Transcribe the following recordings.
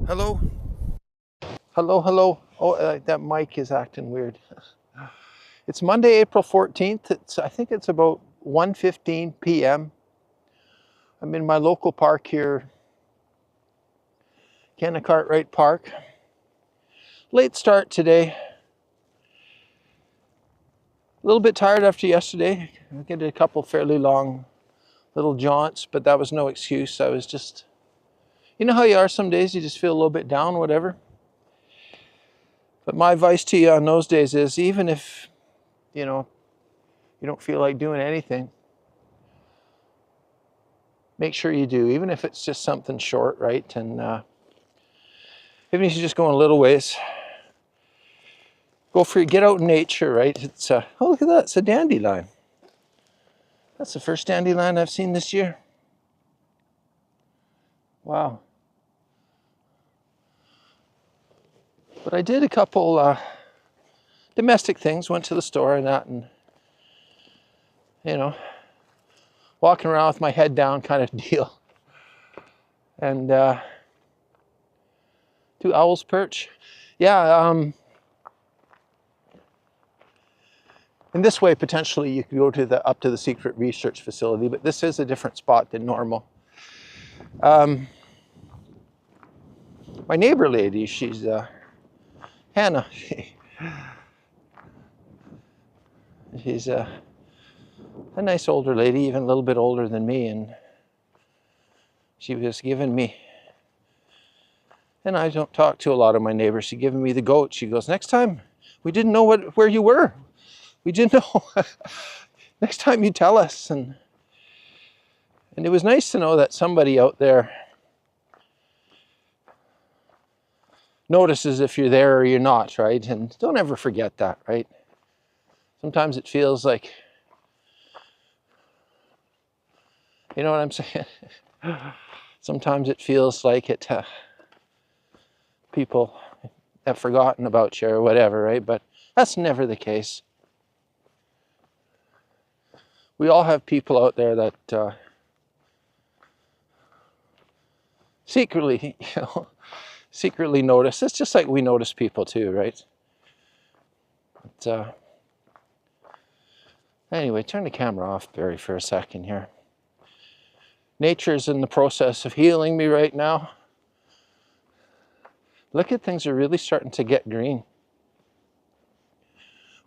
Hello? Hello, hello. Oh, that mic is acting weird. It's Monday, April 14th. I think it's about 1:15 p.m. I'm in my local park here, Kenna Cartwright Park. Late start today. A little bit tired after yesterday. I did a couple fairly long little jaunts, but that was no excuse. I was just, you know how you are some days, you just feel a little bit down, whatever. But my advice to you on those days is, even if, you don't feel like doing anything, make sure you do, even if it's just something short, right? And even if you're just going a little ways, get out in nature, right? It's oh, look at that, it's a dandelion. That's the first dandelion I've seen this year. Wow. But I did a couple domestic things, went to the store and that, and walking around with my head down kind of deal. And 2 owls perch. Yeah, in this way, potentially, you could go to up to the secret research facility, but this is a different spot than normal. My neighbor lady, she's Hannah. She's a nice older lady, even a little bit older than me, and she was giving me, and I don't talk to a lot of my neighbors, she giving me the goat. She goes, next time, we didn't know where you were. We didn't know. Next time you tell us. And it was nice to know that somebody out there notices if you're there or you're not, right? And don't ever forget that, right? Sometimes it feels like, you know what I'm saying? Sometimes it feels like people have forgotten about you or whatever, right? But that's never the case. We all have people out there that secretly, secretly notice. It's just like we notice people too, right? But anyway, turn the camera off, Barry, for a second here. Nature's in the process of healing me right now. Look at, things are really starting to get green.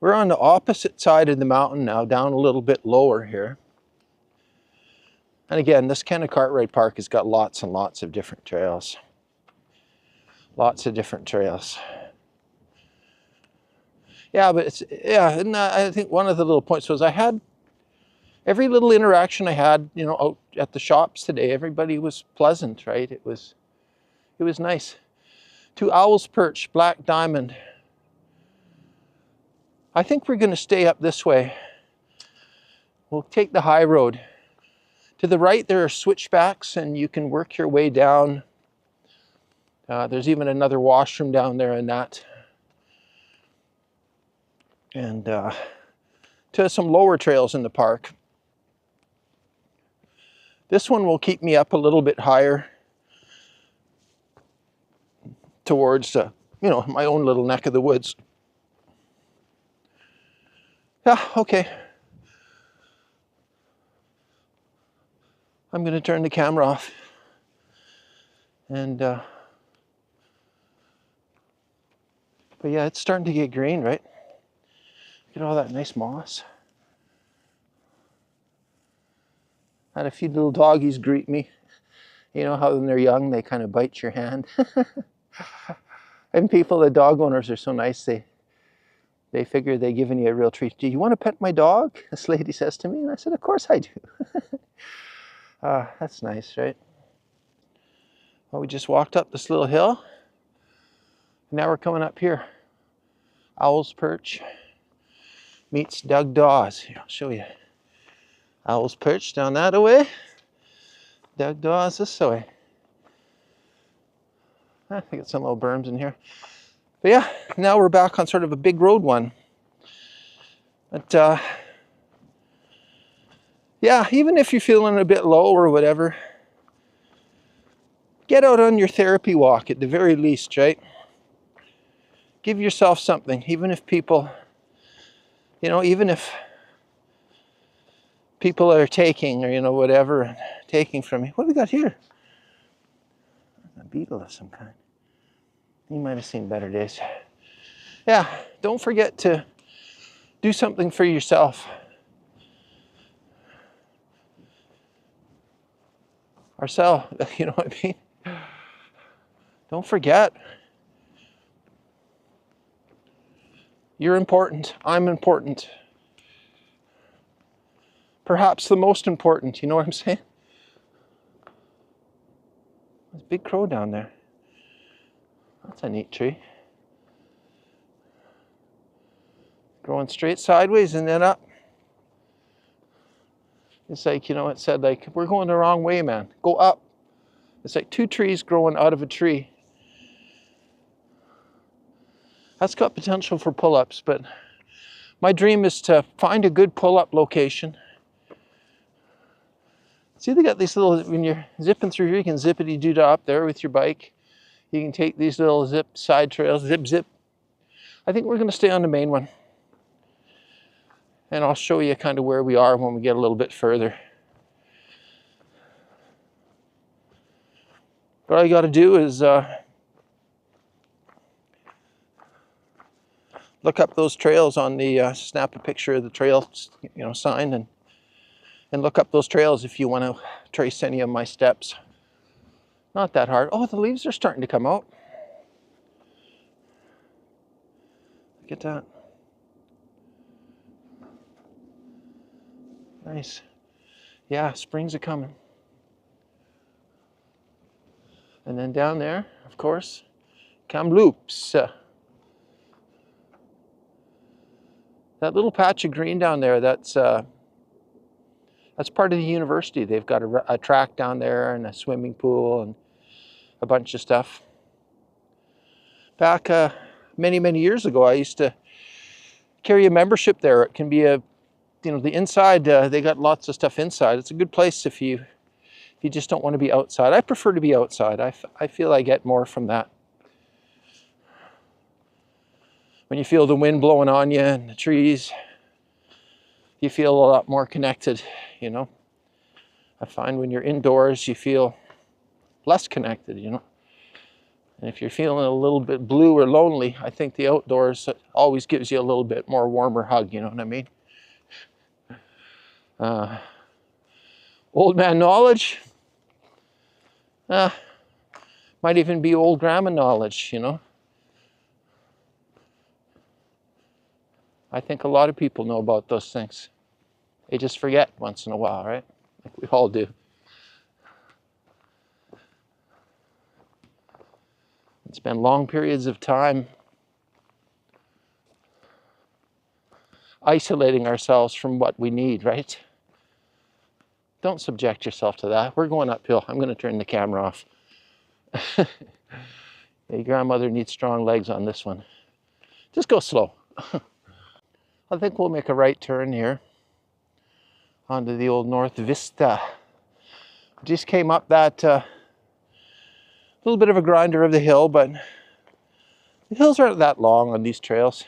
We're on the opposite side of the mountain now, down a little bit lower here. And again, this Kenna Cartwright Park has got lots and lots of different trails. Lots of different trails. Yeah, but and I think one of the little points was, I had every little interaction I had, out at the shops today, everybody was pleasant, right? It was nice. 2 owls perch, black diamond. I think we're going to stay up this way. We'll take the high road. To the right, there are switchbacks, and you can work your way down. There's even another washroom down there in that. And to some lower trails in the park. This one will keep me up a little bit higher towards, my own little neck of the woods. Yeah, okay. I'm going to turn the camera off. And, but yeah, it's starting to get green, right? Look at all that nice moss. Had a few little doggies greet me. You know how when they're young, they kind of bite your hand. And the dog owners are so nice, they figure they're giving you a real treat. Do you want to pet my dog? This lady says to me, and I said, of course I do. That's nice, right? Well, we just walked up this little hill. Now we're coming up here. Owl's Perch meets Doug Dawes. Here, I'll show you. Owl's Perch down that way. Doug Dawes this way. I think it's some little berms in here. But yeah, now we're back on sort of a big road one. But yeah, even if you're feeling a bit low or whatever, Get out on your therapy walk at the very least, right? Give yourself something, even if people, even if people are taking or, whatever, taking from you. What do we got here? A beetle of some kind. You might have seen better days. Yeah, don't forget to do something for yourself. Ourselves, you know what I mean? Don't forget. You're important. I'm important. Perhaps the most important, you know what I'm saying? There's a big crow down there. That's a neat tree. Growing straight sideways and then up. It's like, it said, like, we're going the wrong way, man. Go up. It's like two trees growing out of a tree. That's got potential for pull-ups, but my dream is to find a good pull-up location. See, they got these little, when you're zipping through here, you can zippity-doo-dah up there with your bike. You can take these little zip side trails, zip, zip. I think we're going to stay on the main one. And I'll show you kind of where we are when we get a little bit further. What all you got to do is look up those trails on the, snap a picture of the trail, sign, and look up those trails if you want to trace any of my steps. Not that hard. Oh, the leaves are starting to come out. Look at that. Nice. Yeah, spring's a coming. And then down there, of course, Kamloops. That little patch of green down there, that's part of the university. They've got a track down there and a swimming pool and a bunch of stuff. Back many, many years ago, I used to carry a membership there. It can be the inside, they got lots of stuff inside. It's a good place if you just don't want to be outside. I prefer to be outside. I feel I get more from that. When you feel the wind blowing on you and the trees, you feel a lot more connected, I find when you're indoors, you feel less connected, And if you're feeling a little bit blue or lonely, I think the outdoors always gives you a little bit more warmer hug, you know what I mean? Old man knowledge, might even be old grandma knowledge, I think a lot of people know about those things. They just forget once in a while, right? Like we all do. It's been long periods of time isolating ourselves from what we need, right? Don't subject yourself to that. We're going uphill. I'm going to turn the camera off. Your grandmother needs strong legs on this one. Just go slow. I think we'll make a right turn here onto the old North Vista. Just came up that little bit of a grinder of the hill, but the hills aren't that long on these trails.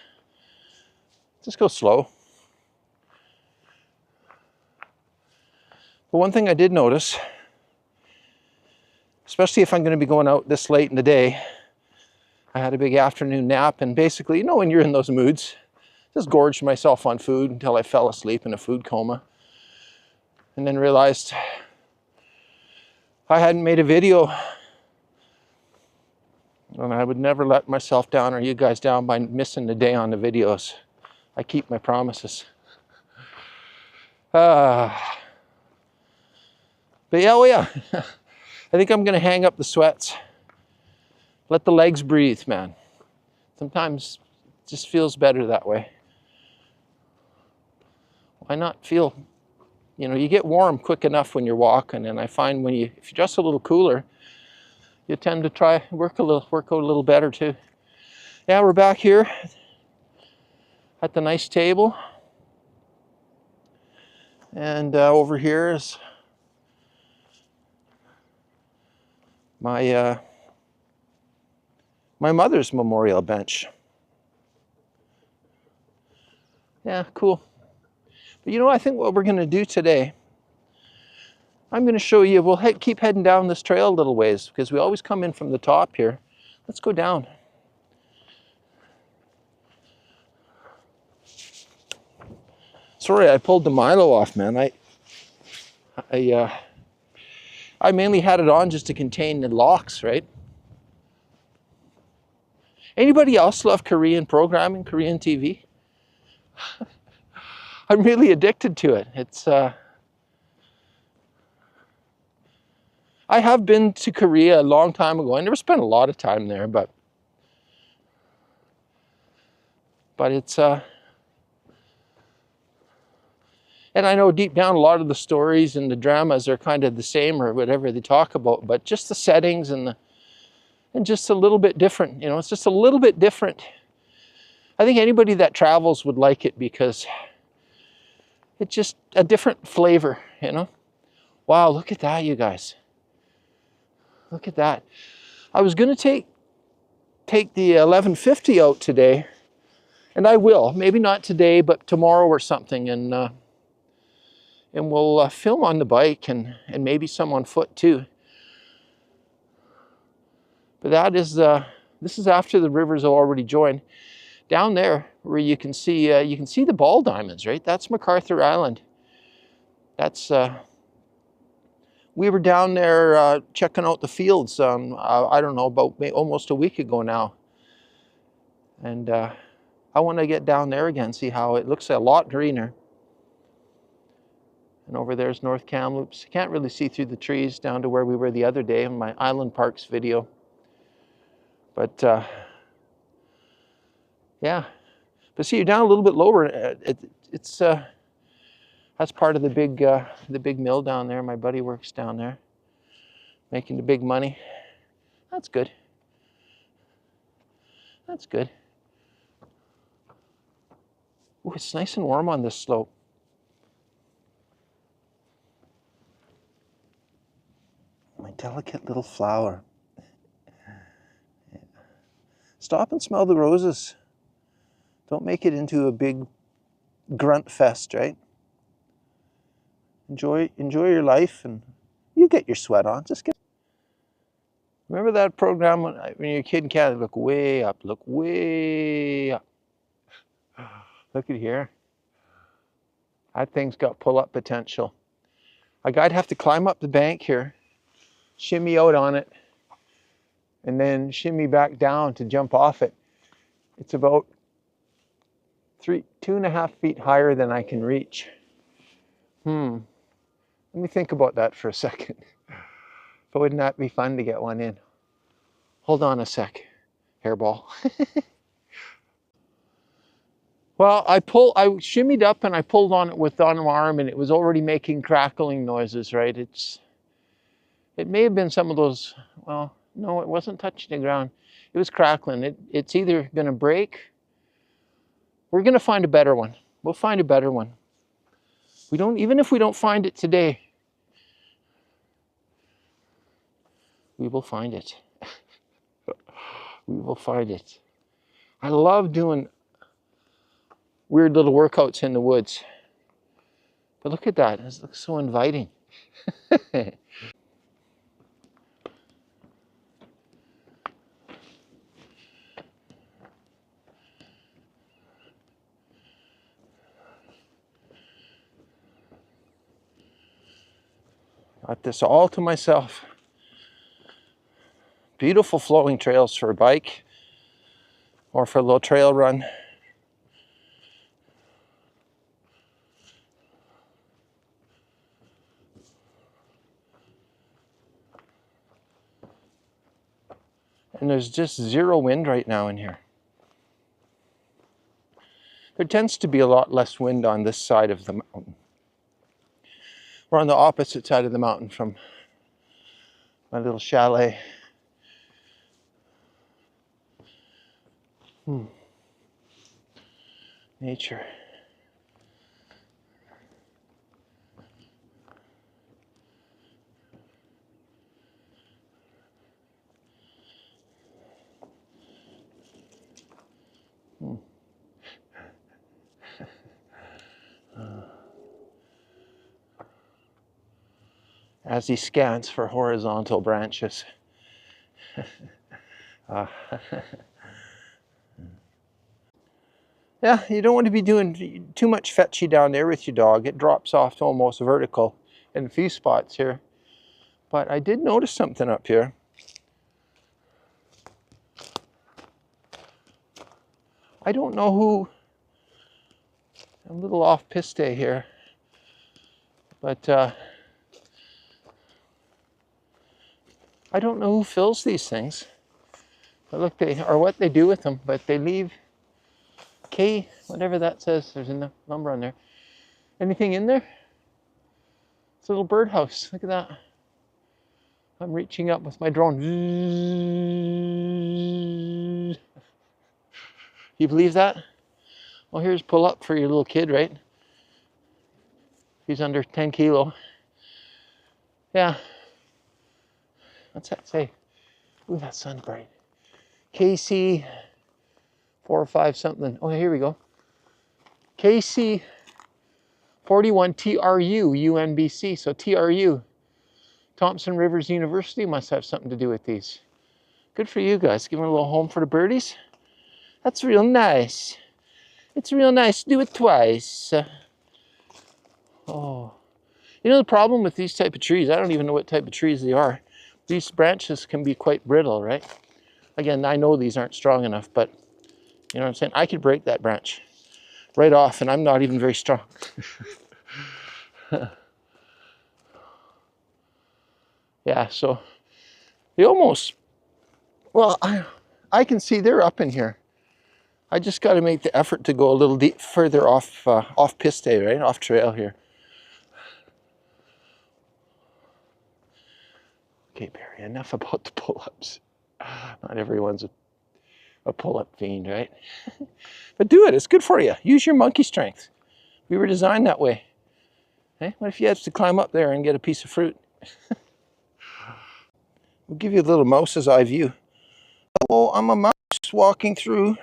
Just go slow. But one thing I did notice, especially if I'm going to be going out this late in the day, I had a big afternoon nap, and basically, when you're in those moods, just gorged myself on food until I fell asleep in a food coma. And then realized I hadn't made a video, and I would never let myself down or you guys down by missing a day on the videos. I keep my promises. But yeah, oh yeah. I think I'm going to hang up the sweats. Let the legs breathe, man. Sometimes it just feels better that way. Why not feel, you get warm quick enough when you're walking, and I find if you're just a little cooler, you tend to try work out a little better too. Yeah, we're back here at the nice table, and over here is my mother's memorial bench. Yeah, cool. But you know, I think what we're going to do today, I'm going to show you, we'll keep heading down this trail a little ways because we always come in from the top here. Let's go down. Sorry, I pulled the Milo off, man. I mainly had it on just to contain the locks, right? Anybody else love Korean programming, Korean TV? I'm really addicted to it. It's I have been to Korea a long time ago. I never spent a lot of time there, but it's and I know deep down a lot of the stories and the dramas are kind of the same or whatever they talk about, but just the settings and just a little bit different, you know, it's just a little bit different. I think anybody that travels would like it because it's just a different flavor, you know. Wow, look at that, you guys. Look at that. I was going to take the 1150 out today, and I will. Maybe not today, but tomorrow or something, and we'll film on the bike and maybe some on foot too. But that is this is after the rivers are already joined. Down there, where you can see the ball diamonds, right? That's MacArthur Island. That's we were down there checking out the fields. I don't know, about almost a week ago now, and I want to get down there again, see how it looks a lot greener. And over there's North Kamloops. You can't really see through the trees down to where we were the other day in my Island Parks video. But yeah, but see, you're down a little bit lower. It's that's part of the big mill down there. My buddy works down there, making the big money. That's good. That's good. Ooh, it's nice and warm on this slope. My delicate little flower. Stop and smell the roses. Don't make it into a big grunt fest, right? Enjoy your life, and you get your sweat on. Just get. Remember that program when you're a kid in Canada? Look way up. Look way up. Look at here. That thing's got pull-up potential. A guy'd have to climb up the bank here, shimmy out on it, and then shimmy back down to jump off it. It's about 2.5 feet higher than I can reach. Let me think about that for a second. But wouldn't that be fun to get one in? Hold on a sec, hairball. Well, I shimmied up and I pulled on it with one arm, and it was already making crackling noises, right? It may have been some of those, well, no, it wasn't touching the ground. It was crackling. It's either going to break. We're going to find a better one. We'll find a better one. Even if we don't find it today, we will find it. We will find it. I love doing weird little workouts in the woods. But look at that. It looks so inviting. Got this all to myself. Beautiful flowing trails for a bike or for a little trail run. And there's just zero wind right now in here. There tends to be a lot less wind on this side of the mountain. We're on the opposite side of the mountain from my little chalet. Nature. as he scans for horizontal branches. Yeah, you don't want to be doing too much fetchy down there with your dog. It drops off to almost vertical in a few spots here. But I did notice something up here. I don't know who, I'm a little off piste here, but I don't know who fills these things. But look, or what they do with them, but they leave K, whatever that says, there's a number on there. Anything in there? It's a little birdhouse, look at that. I'm reaching up with my drone. You believe that? Well, here's pull up for your little kid, right? He's under 10 kilo. Yeah. What's that say? Ooh, that sun's bright. KC 4 or 5 something. Oh, here we go. KC 41 TRU UNBC. So TRU, Thompson Rivers University, must have something to do with these. Good for you guys. Giving a little home for the birdies. That's real nice. It's real nice to do it twice. Oh. You know the problem with these type of trees, I don't even know what type of trees they are. These branches can be quite brittle, right? Again, I know these aren't strong enough, but you know what I'm saying? I could break that branch right off, and I'm not even very strong. Yeah, so they almost, well, I can see they're up in here. I just got to make the effort to go a little further off piste, right? Off trail here. Okay, Barry, enough about the pull-ups. Not everyone's a pull-up fiend, right? But do it, it's good for you. Use your monkey strength. We were designed that way. Hey, what if you had to climb up there and get a piece of fruit? We'll give you a little mouse's eye view. Oh, I'm a mouse walking through.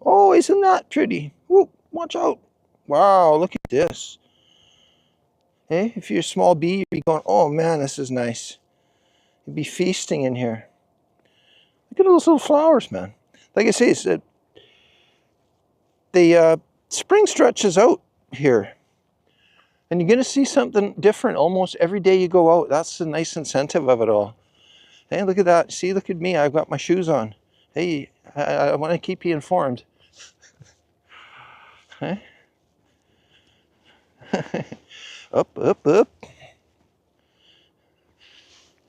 Oh, isn't that pretty? Whoop, watch out. Wow, look at this. Hey, if you're a small bee, you'd be going, oh man, this is nice. You'd be feasting in here. Look at those little flowers, man. Like I say, it's, the spring stretches out here. And you're going to see something different almost every day you go out. That's the nice incentive of it all. Hey, look at that. See, look at me. I've got my shoes on. Hey, I want to keep you informed. Hey? Up, up, up.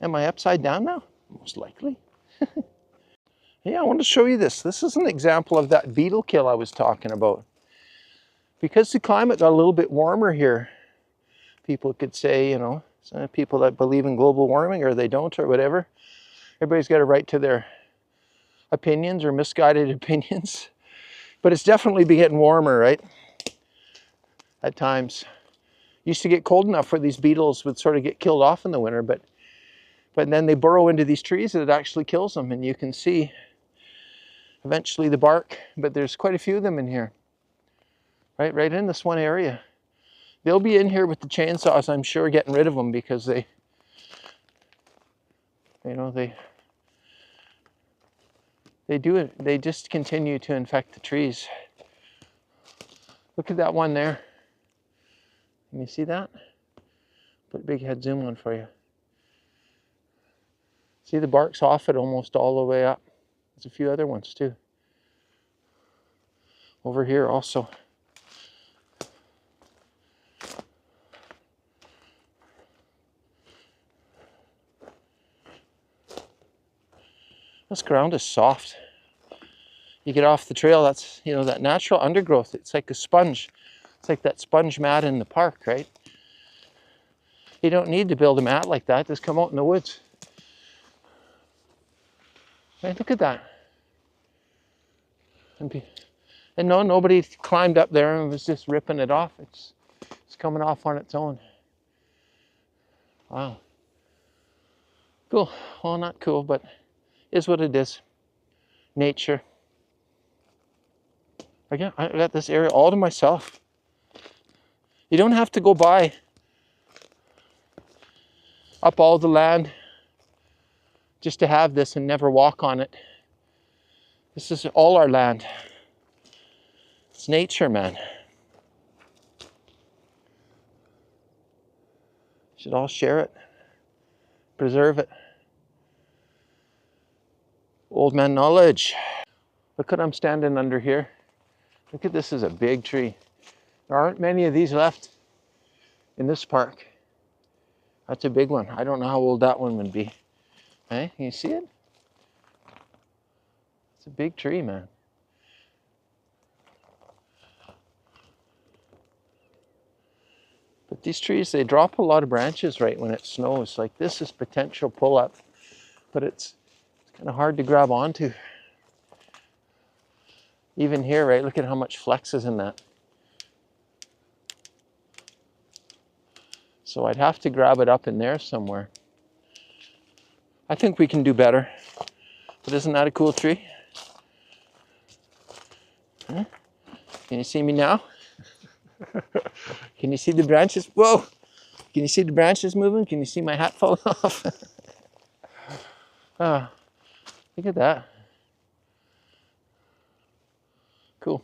Am I upside down now? Most likely. Yeah, I want to show you this. This is an example of that beetle kill I was talking about. Because the climate got a little bit warmer here, people could say, you know, some people that believe in global warming or they don't or whatever. Everybody's got a right to their opinions or misguided opinions. But it's definitely been getting warmer, right? At times. Used to get cold enough where these beetles would sort of get killed off in the winter, but then they burrow into these trees and it actually kills them. And you can see eventually the bark, but there's quite a few of them in here. Right in this one area. They'll be in here with the chainsaws, I'm sure, getting rid of them because they, you know, they do it. They just continue to infect the trees. Look at that one there. Can you see that? Put a big head zoom on for you. See, the bark's off it almost all the way up. There's a few other ones too. Over here also. This ground is soft. You get off the trail, that's, you know, that natural undergrowth. It's like a sponge. It's like that sponge mat in the park, right? You don't need to build a mat like that. Just come out in the woods. Right, look at that. And no, nobody climbed up there and was just ripping it off. It's coming off on its own. Wow. Cool. Well, not cool, but is what it is. Nature. Again, I got this area all to myself. You don't have to go by up all the land just to have this and never walk on it. This is all our land. It's nature, man. Should all share it, preserve it. Old man knowledge. Look what I'm standing under here. Look at this, is a big tree. There aren't many of these left in this park. That's a big one. I don't know how old that one would be. Hey, can you see it? It's a big tree, man. But these trees, they drop a lot of branches right when it snows. Like this is potential pull-up, but it's kind of hard to grab onto. Even here, right, look at how much flex is in that. So I'd have to grab it up in there somewhere. I think we can do better. But isn't that a cool tree? Huh? Can you see me now? Can you see the branches? Whoa! Can you see the branches moving? Can you see my hat falling off? Oh, look at that. Cool.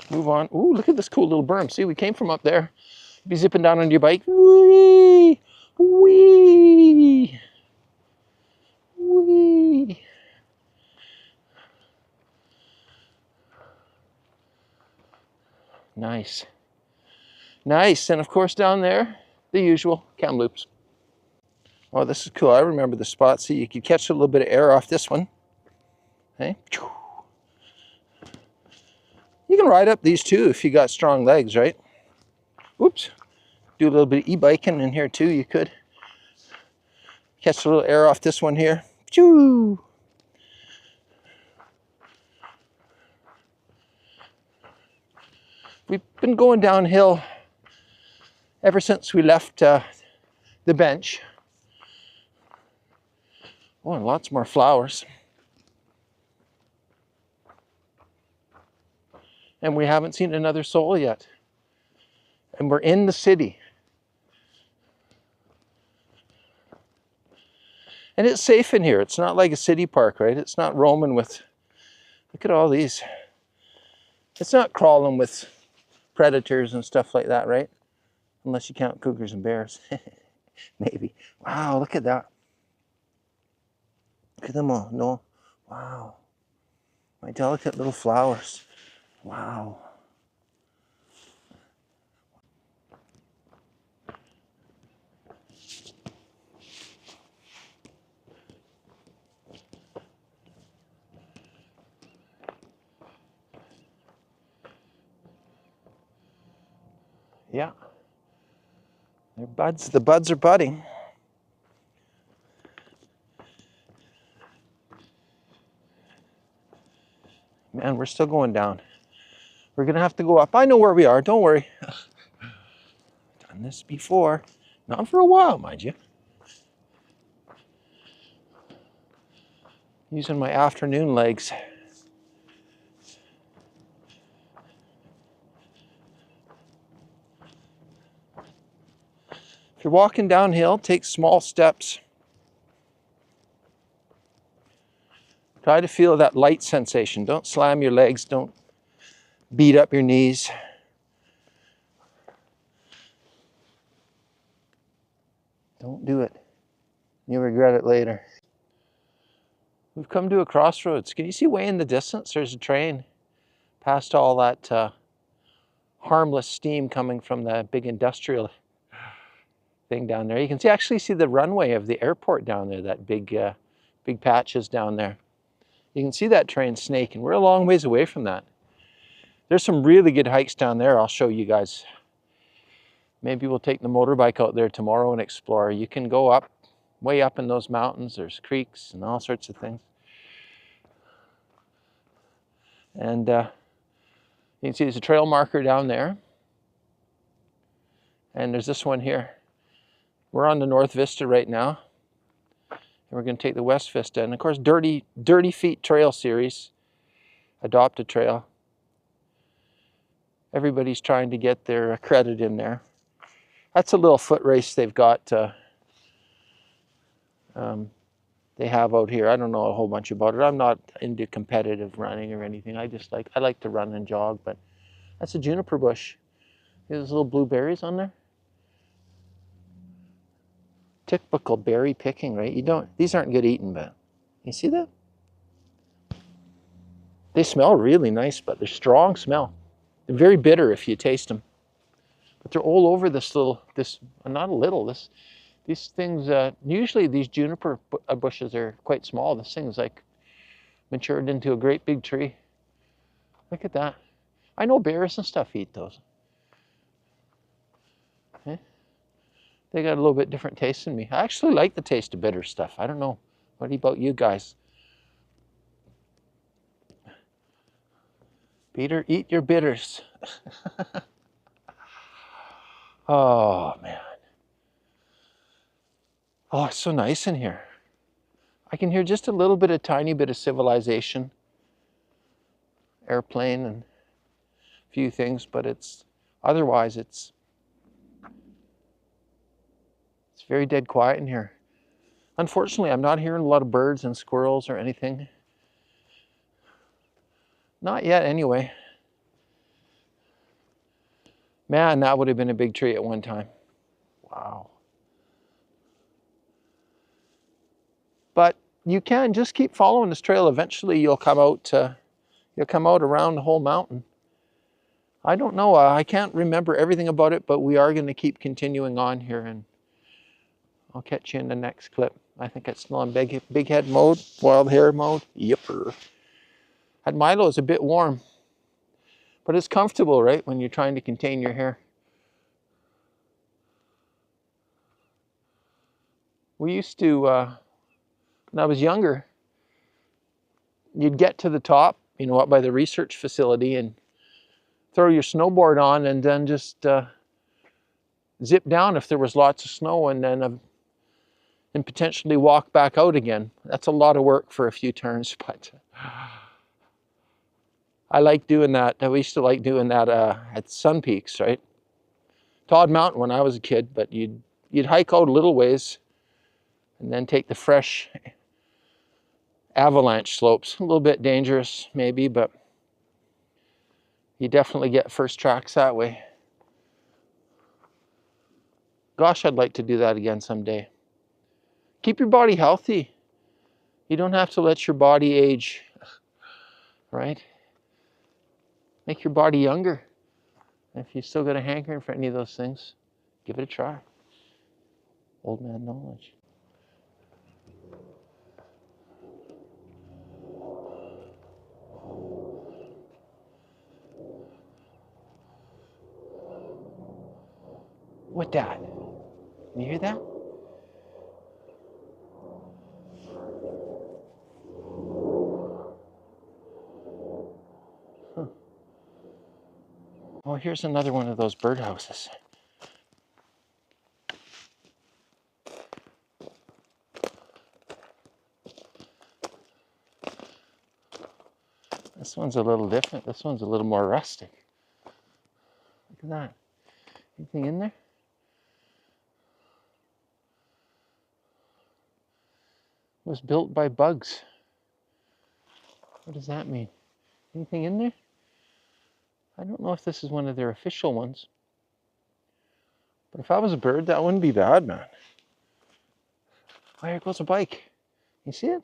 Move on. Ooh, look at this cool little berm. See, we came from up there. Be zipping down on your bike. Whee! Whee! Whee! Nice. Nice. And of course down there, the usual Kamloops. Oh, this is cool. I remember the spot. See, you could catch a little bit of air off this one. Hey? You can ride up these too if you got strong legs, right? Oops. Do a little bit of e-biking in here too. You could catch a little air off this one here. Choo! We've been going downhill ever since we left the bench. Oh, and lots more flowers. And we haven't seen another soul yet. And we're in the city. And it's safe in here. It's not like a city park, right? It's not roaming with, look at all these. It's not crawling with predators and stuff like that, right? Unless you count cougars and bears. Maybe. Wow, look at that. Look at them all. No. Wow. My delicate little flowers. Wow. Yeah. They're buds. The buds are budding. Man, we're still going down. We're going to have to go up. I know where we are. Don't worry. Done this before. Not for a while, mind you. Using my afternoon legs. If you're walking downhill, take small steps. Try to feel that light sensation. Don't slam your legs. Don't beat up your knees. Don't do it. You'll regret it later. We've come to a crossroads. Can you see way in the distance? There's a train past all that harmless steam coming from the big industrial thing down there. You can actually see the runway of the airport down there, that big patches down there. You can see that train snaking. We're a long ways away from that. There's some really good hikes down there I'll show you guys. Maybe we'll take the motorbike out there tomorrow and explore. You can go up, way up in those mountains. There's creeks and all sorts of things. And you can see there's a trail marker down there. And there's this one here. We're on the North Vista right now. And we're going to take the West Vista. And of course, Dirty Feet Trail Series. Adopt a trail. Everybody's trying to get their credit in there. That's a little foot race they've got they have out here. I don't know a whole bunch about it. I'm not into competitive running or anything. I like to run and jog, but that's a juniper bush. There's little blueberries on there. Typical berry picking, right? These aren't good eating, but you see that? They smell really nice, but they're strong smell. They're very bitter if you taste them. But they're all over these things, usually these juniper bushes are quite small. This thing's like matured into a great big tree. Look at that. I know bears and stuff eat those. Okay. They got a little bit different taste than me. I actually like the taste of bitter stuff. I don't know. What about you guys? Peter, eat your bitters. Oh, man. Oh, it's so nice in here. I can hear just a tiny bit of civilization. Airplane and a few things, but otherwise it's very dead quiet in here. Unfortunately, I'm not hearing a lot of birds and squirrels or anything. Not yet, anyway. Man, that would have been a big tree at one time. Wow. But you can just keep following this trail. Eventually, you'll come out around the whole mountain. I don't know. I can't remember everything about it, but we are going to keep continuing on here, and I'll catch you in the next clip. I think it's still on big head mode, wild hair mode. Yipper. At Milo, it's a bit warm, but it's comfortable, right, when you're trying to contain your hair. We used to, when I was younger, you'd get to the top, up by the research facility, and throw your snowboard on and then just zip down if there was lots of snow, and then and potentially walk back out again. That's a lot of work for a few turns, but I like doing that. We used to like doing that at Sun Peaks, right? Todd Mountain when I was a kid, but you'd hike out a little ways and then take the fresh avalanche slopes. A little bit dangerous maybe, but you definitely get first tracks that way. Gosh, I'd like to do that again someday. Keep your body healthy. You don't have to let your body age, right? Make your body younger. If you still got a hankering for any of those things, give it a try. Old man knowledge. What that? You hear that? Huh. Oh, here's another one of those birdhouses. This one's a little different. This one's a little more rustic. Look at that. Anything in there? It was built by bugs. What does that mean? Anything in there? I don't know if this is one of their official ones. But if I was a bird, that wouldn't be bad, man. Oh, here goes a bike. You see it?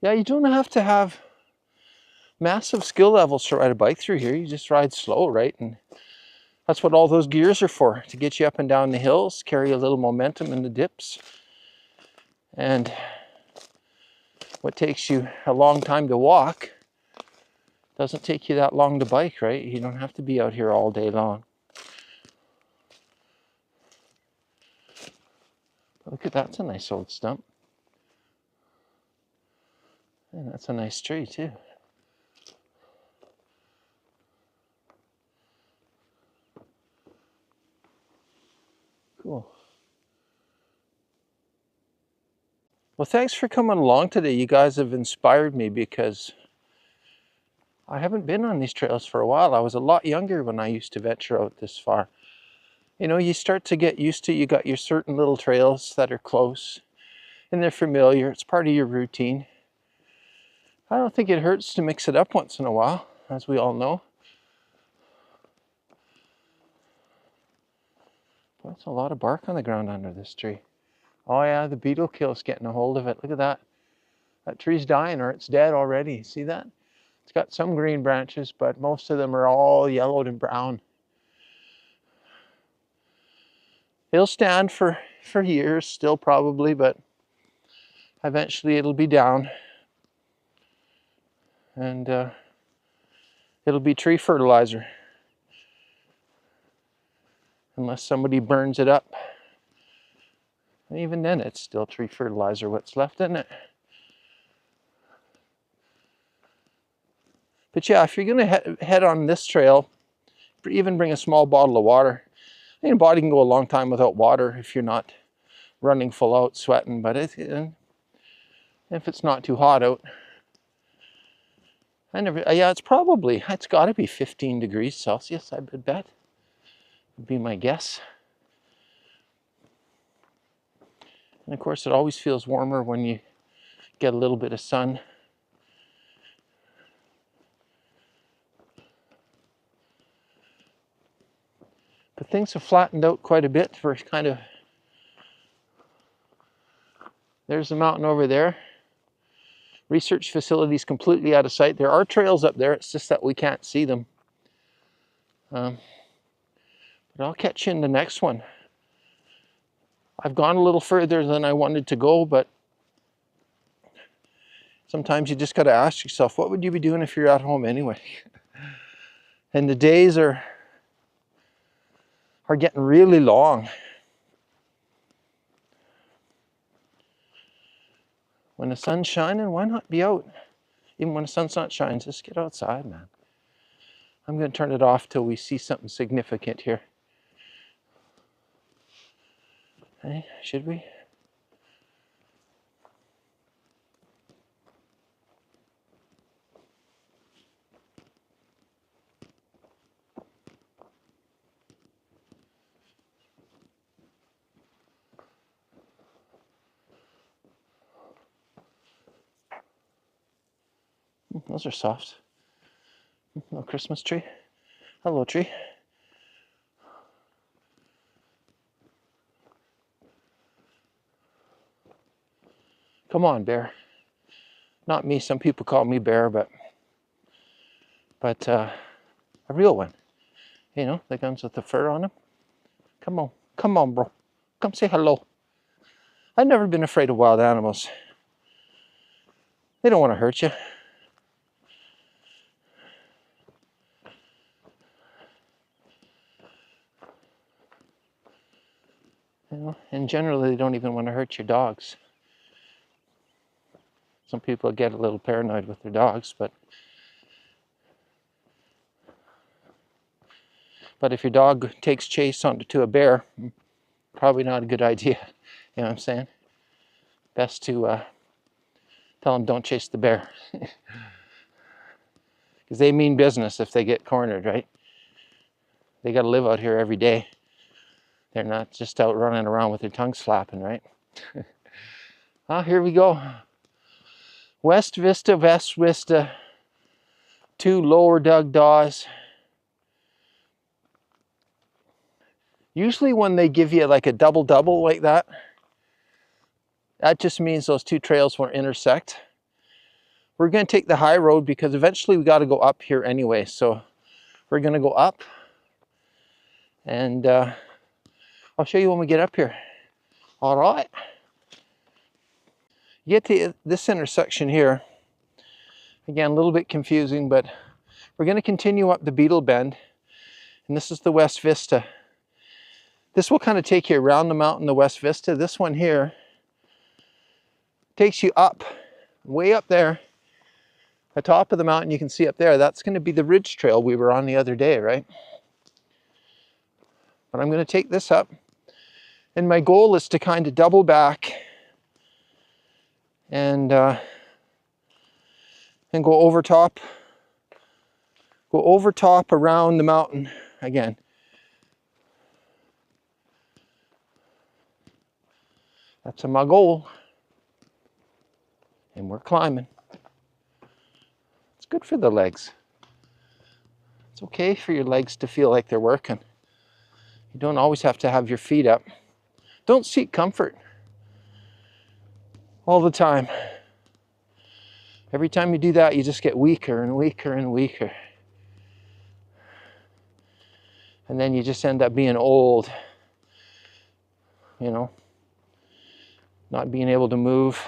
Yeah, you don't have to have massive skill levels to ride a bike through here. You just ride slow, right? And that's what all those gears are for, to get you up and down the hills, carry a little momentum in the dips. And what takes you a long time to walk doesn't take you that long to bike, right? You don't have to be out here all day long. Look at that, that's a nice old stump. And that's a nice tree too. Cool. Well, thanks for coming along today. You guys have inspired me because I haven't been on these trails for a while. I was a lot younger when I used to venture out this far. You know, you start to get used to, you got your certain little trails that are close and they're familiar. It's part of your routine. I don't think it hurts to mix it up once in a while, as we all know. That's a lot of bark on the ground under this tree. Oh yeah, the beetle kill's getting a hold of it. Look at that. That tree's dying, or it's dead already. See that? It's got some green branches, but most of them are all yellowed and brown. It'll stand for years still probably, but eventually it'll be down. And it'll be tree fertilizer. Unless somebody burns it up. And even then it's still tree fertilizer, what's left in it. But yeah, if you're going to head on this trail, even bring a small bottle of water. Your body can go a long time without water if you're not running full out, sweating. But if it's not too hot out, yeah, it's got to be 15 degrees Celsius, I would bet. Would be my guess. And of course, it always feels warmer when you get a little bit of sun. But things have flattened out quite a bit. We're kind of, there's the mountain over there. Research facilities completely out of sight. There are trails up there, it's just that we can't see them. But I'll catch you in the next one. I've gone a little further than I wanted to go, but sometimes you just got to ask yourself, what would you be doing if you're at home anyway? And the days are getting really long. When the sun's shining, why not be out? Even when the sun's not shining, just get outside, man. I'm going to turn it off till we see something significant here. Hey, should we? Those are soft. Little Christmas tree. Hello, tree. Come on, bear. Not me. Some people call me bear, but a real one. You know, the ones with the fur on them. Come on, bro. Come say hello. I've never been afraid of wild animals. They don't want to hurt you. You know, and generally they don't even want to hurt your dogs. Some people get a little paranoid with their dogs, but if your dog takes chase onto a bear, probably not a good idea. You know what I'm saying? Best to tell them don't chase the bear. Because they mean business if they get cornered, right? They got to live out here every day. They're not just out running around with their tongues flapping, right? Here we go. West Vista, 2 lower dug daws. Usually when they give you like a double like that, that just means those 2 trails will intersect. We're going to take the high road because eventually we got to go up here anyway. So we're going to go up, and I'll show you when we get up here. All right. You get to this intersection here. Again, a little bit confusing, but we're going to continue up the Beetle Bend, and this is the West Vista. This will kind of take you around the mountain, the West Vista. This one here takes you up, way up there. The top of the mountain you can see up there, that's going to be the ridge trail we were on the other day, right? But I'm going to take this up, and my goal is to kind of double back and go over top around the mountain again. That's my goal. And we're climbing. It's good for the legs. It's okay for your legs to feel like they're working. You don't always have to have your feet up. Don't seek comfort all the time. Every time you do that, you just get weaker and weaker and weaker. And then you just end up being old, you know, not being able to move.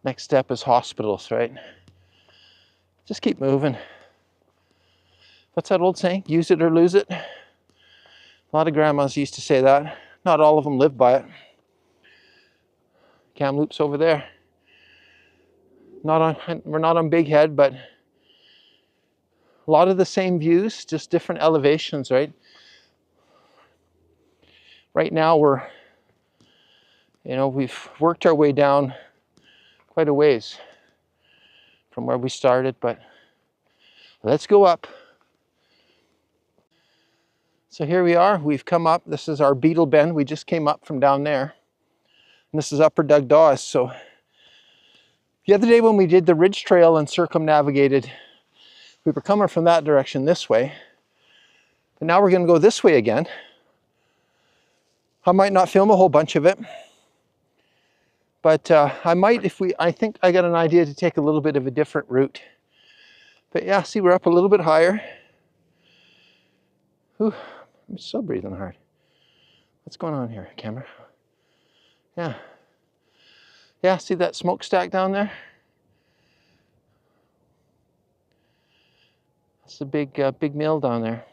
Next step is hospitals, right? Just keep moving. What's that old saying? Use it or lose it? A lot of grandmas used to say that. Not all of them live by it. Kamloops over there. We're not on Big Head, but a lot of the same views, just different elevations, right? Right now we've worked our way down quite a ways from where we started, but let's go up. So here we are, we've come up. This is our Beetle Bend. We just came up from down there. And this is Upper Dugdaws. So the other day when we did the Ridge Trail and circumnavigated, we were coming from that direction this way. But now we're going to go this way again. I might not film a whole bunch of it, but I might I think I got an idea to take a little bit of a different route. But yeah, see, we're up a little bit higher. Whew, I'm still breathing hard. What's going on here, camera? Yeah. Yeah, see that smokestack down there? That's a big mill down there.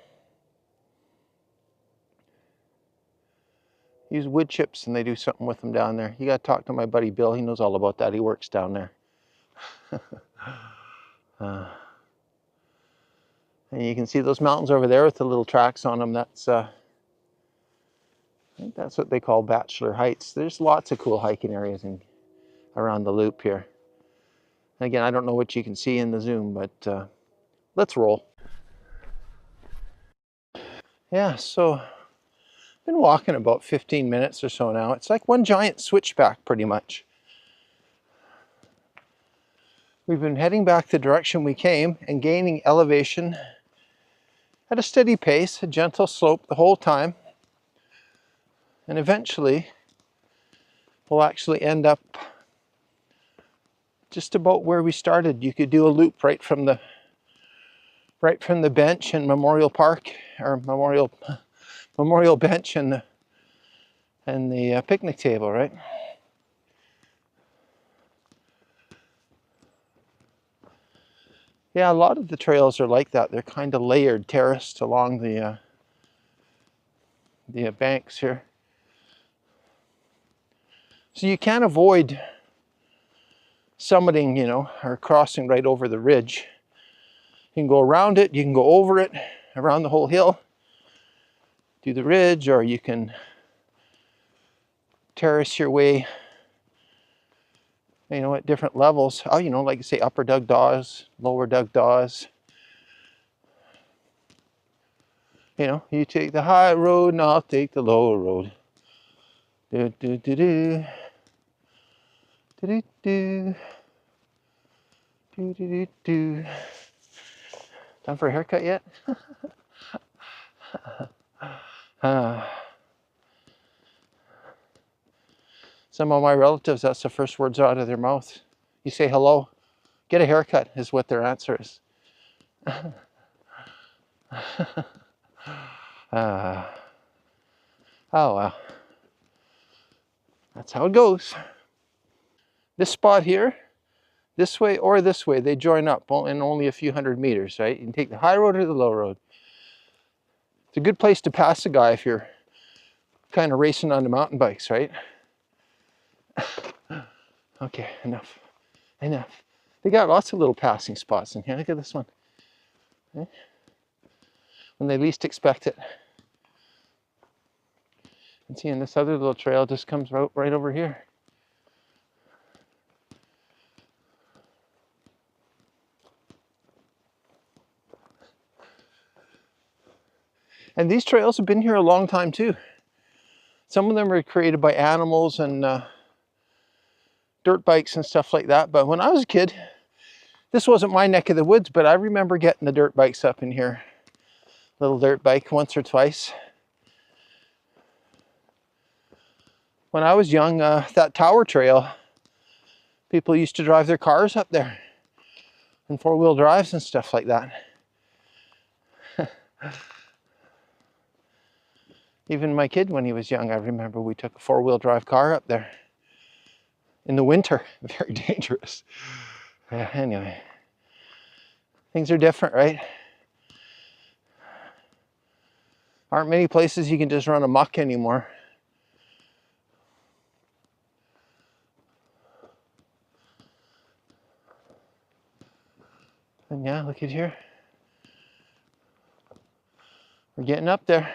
Use wood chips and they do something with them down there. You got to talk to my buddy Bill. He knows all about that. He works down there. And you can see those mountains over there with the little tracks on them. That's I think that's what they call Bachelor Heights. There's lots of cool hiking areas around the loop here. And again, I don't know what you can see in the zoom, but let's roll. Yeah, so I've been walking about 15 minutes or so now. It's like one giant switchback pretty much. We've been heading back the direction we came and gaining elevation at a steady pace, a gentle slope the whole time. And eventually we'll actually end up just about where we started. You could do a loop right from the bench in Memorial Park, or Memorial Bench and the picnic table, right? Yeah, a lot of the trails are like that. They're kind of layered, terraced along the banks here. So you can't avoid summiting, you know, or crossing right over the ridge. You can go around it, you can go over it, around the whole hill, do the ridge, or you can terrace your way, you know, at different levels. Oh, you know, like say Upper Dugdaws, Lower Dugdaws. You know, you take the high road and I'll take the lower road. Do do do do. Do do do. Do do do do. Time for a haircut yet? Some of my relatives, that's the first words out of their mouth. You say hello, get a haircut is what their answer is. Oh well, that's how it goes. This spot here, this way or this way, they join up in only a few hundred meters, right? You can take the high road or the low road. It's a good place to pass a guy if you're kind of racing on the mountain bikes, right? Okay, enough. They got lots of little passing spots in here. Look at this one. Okay. When they least expect it. And see, and this other little trail just comes right over here. And these trails have been here a long time too. Some of them are created by animals and dirt bikes and stuff like that. But when I was a kid, this wasn't my neck of the woods, but I remember getting the dirt bikes up in here. Little dirt bike once or twice. When I was young, that tower trail, people used to drive their cars up there and four-wheel drives and stuff like that. Even my kid, when he was young, I remember we took a four-wheel drive car up there in the winter. Very dangerous. Anyway, things are different, right? Aren't many places you can just run amok anymore. And yeah, look at here. We're getting up there.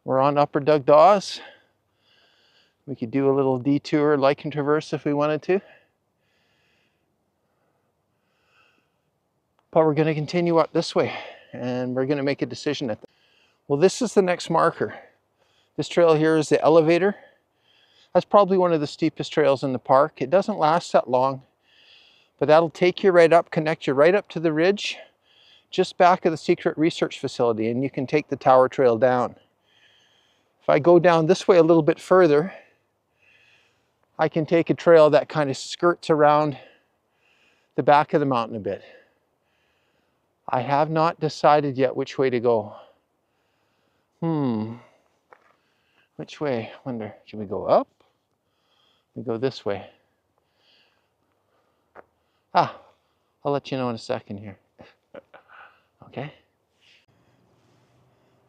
We're on Upper Dugdaws. We could do a little detour, lichen traverse if we wanted to. But we're going to continue up this way, and we're going to make a decision at well, this is the next marker. This trail here is the elevator. That's probably one of the steepest trails in the park. It doesn't last that long, but that'll take you right up, connect you right up to the ridge, just back of the secret research facility, and you can take the tower trail down. If I go down this way a little bit further, I can take a trail that kind of skirts around the back of the mountain a bit. I have not decided yet which way to go. Which way? I wonder, should we go up? We go this way. I'll let you know in a second here. Okay.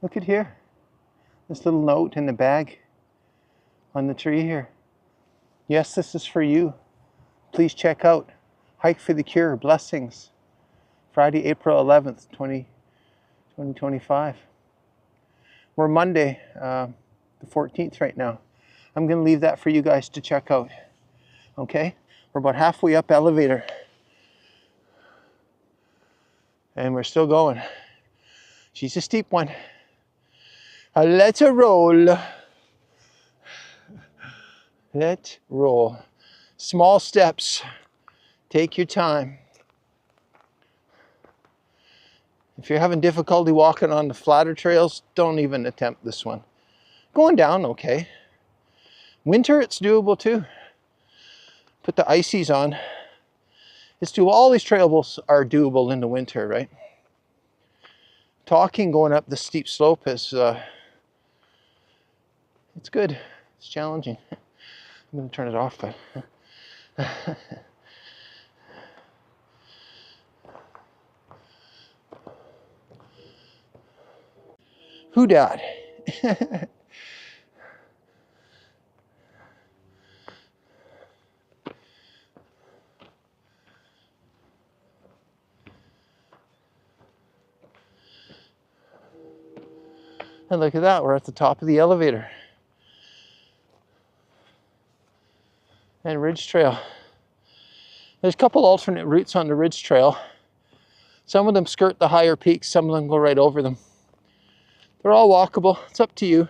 Look at here. This little note in the bag on the tree here. Yes, this is for you. Please check out Hike for the Cure. Blessings. Friday, April 11th, 2025. We're Monday, the 14th right now. I'm going to leave that for you guys to check out. Okay? We're about halfway up elevator. And we're still going. She's a steep one. Let's roll. Let's roll. Small steps. Take your time. If you're having difficulty walking on the flatter trails, don't even attempt this one. Going down, okay. Winter, it's doable too. Put the ices on. It's doable. All these trails are doable in the winter, right? Talking going up the steep slope is, it's good. It's challenging. I'm going to turn it off, but who dat? And look at that, we're at the top of the elevator. And Ridge Trail. There's a couple alternate routes on the Ridge Trail. Some of them skirt the higher peaks, some of them go right over them. They're all walkable. It's up to you.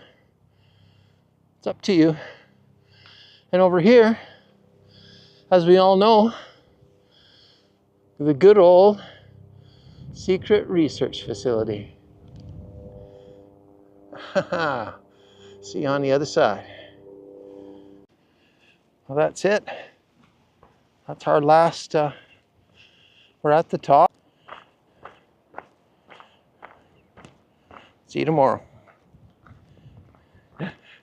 It's up to you. And over here, as we all know, the good old secret research facility. See you on the other side. Well, that's it. That's our last, we're at the top. See you tomorrow.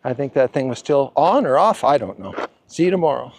I think that thing was still on or off. I don't know. See you tomorrow.